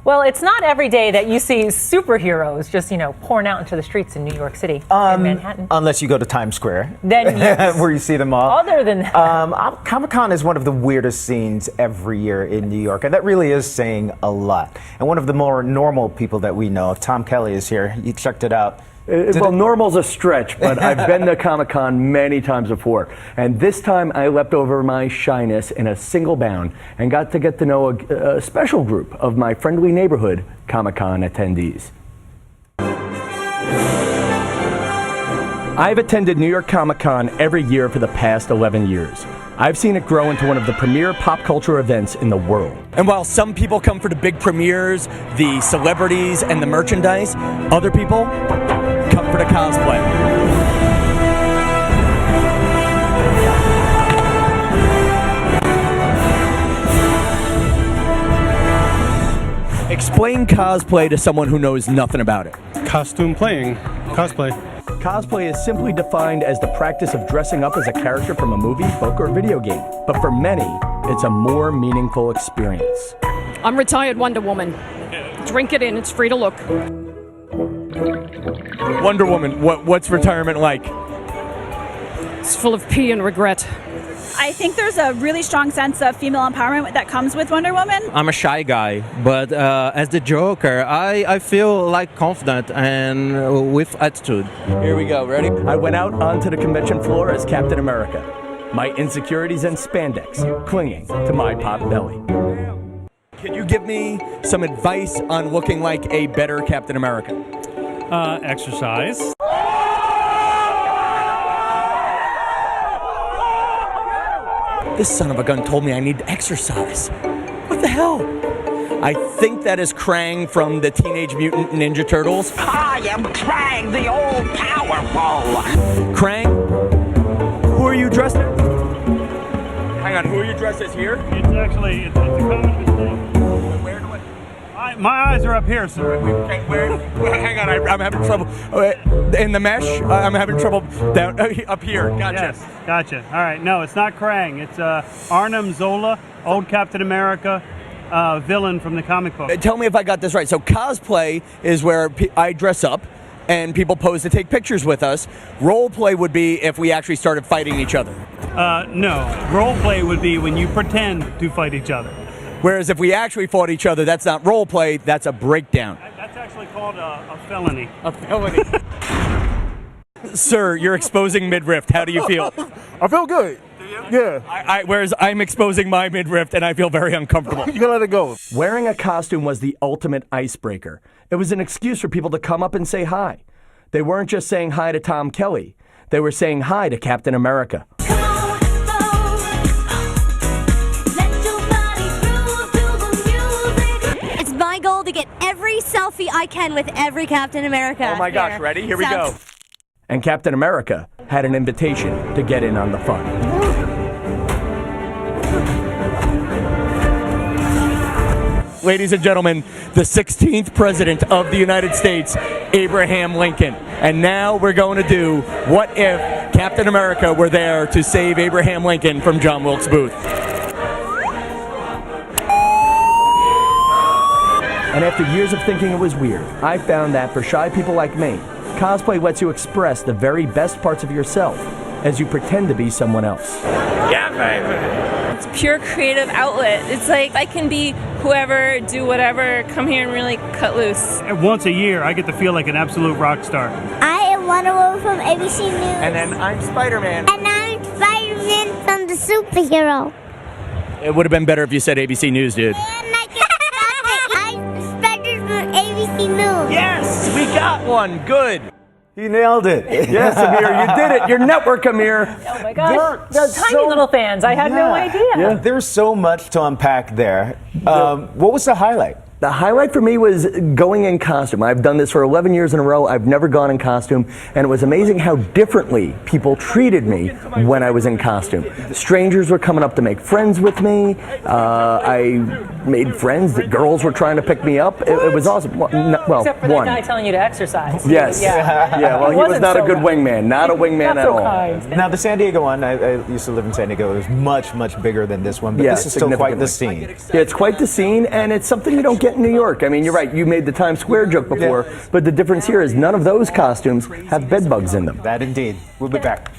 Well, it's not every day that you see superheroes just, pouring out into the streets in New York City and Manhattan. Unless you go to Times Square, Then yes. where you see them all. Other than that. Comic-Con is one of the weirdest scenes every year in New York, and that really is saying a lot. And one of the more normal people that we know, Tom Kelly, is here. You checked it out. Well, normal's a stretch, but I've been to Comic-Con many times before. And this time I leapt over my shyness in a single bound and got to know a special group of my friendly neighborhood Comic-Con attendees. I've attended New York Comic-Con every year for the past 11 years. I've seen it grow into one of the premier pop culture events in the world. And while some people come for the big premieres, the celebrities, and the merchandise, other people come for the cosplay. Explain cosplay to someone who knows nothing about it. Costume playing, cosplay. Cosplay is simply defined as the practice of dressing up as a character from a movie, book, or video game. But for many, it's a more meaningful experience. I'm retired Wonder Woman. Drink it in, it's free to look. Wonder Woman, what's retirement like? It's full of pee and regret. I think there's a really strong sense of female empowerment that comes with Wonder Woman. I'm a shy guy, but as the Joker, I feel like confident and with attitude. Here we go, ready? I went out onto the convention floor as Captain America. My insecurities and spandex clinging to my pot belly. Can you give me some advice on looking like a better Captain America? Exercise. This son of a gun told me I need to exercise. What the hell? I think that is Krang from the Teenage Mutant Ninja Turtles. I am Krang, the all-powerful. Krang, who are you dressed as? Hang on, who are you dressed as here? It's actually, it's a common mistake. Where do my eyes are up here, sir. hang on, I'm having trouble. In the mesh, I'm having trouble down up here. Gotcha. Yes, gotcha. All right, no, it's not Krang. It's Arnim Zola, old Captain America villain from the comic book. Tell me if I got this right. So cosplay is where I dress up and people pose to take pictures with us. Role play would be if we actually started fighting each other. No, role play would be when you pretend to fight each other. Whereas if we actually fought each other, that's not role play, that's a breakdown. That's actually called a felony. A felony. Sir, you're exposing midriff. How do you feel? I feel good. Do you? Yeah. Whereas I'm exposing my midriff and I feel very uncomfortable. You can let it go. Wearing a costume was the ultimate icebreaker. It was an excuse for people to come up and say hi. They weren't just saying hi to Tom Kelly. They were saying hi to Captain America. It's my goal to get every selfie I can with every Captain America. Oh my gosh, ready? Here we go. And Captain America had an invitation to get in on the fun. Ladies and gentlemen, the 16th President of the United States, Abraham Lincoln. And now we're going to do What If Captain America Were There to Save Abraham Lincoln from John Wilkes Booth. And after years of thinking it was weird, I found that for shy people like me, cosplay lets you express the very best parts of yourself as you pretend to be someone else. Yeah, baby. It's pure creative outlet. It's like I can be whoever, do whatever, come here and really cut loose. Once a year, I get to feel like an absolute rock star. I am Wonder Woman from ABC News. And then I'm Spider-Man. And I'm Spider-Man from the superhero. It would have been better if you said ABC News, dude. I'm Spider from ABC News. Yes, we got one. Good. He nailed it. Yes, Amir, you did it. Your network, Amir. Oh my gosh, the tiny little fans. I had no idea. Yeah. There's so much to unpack there. What was the highlight? The highlight for me was going in costume. I've done this for 11 years in a row. I've never gone in costume, and it was amazing how differently people treated me when I was in costume. Strangers were coming up to make friends with me. I made friends. The girls were trying to pick me up. It was awesome. Well, except for one. that guy telling you to exercise. Yes. Yeah. Well, he was not a good wingman. Not a wingman at all. Kind. Now, the San Diego one, I used to live in San Diego. It was much, much bigger than this one, but this is still quite the scene. Yeah, it's quite the scene, and it's something you don't get get in New York. I mean, you're right. You made the Times Square joke before, but the difference here is none of those costumes have bed bugs in them. That indeed. We'll be back.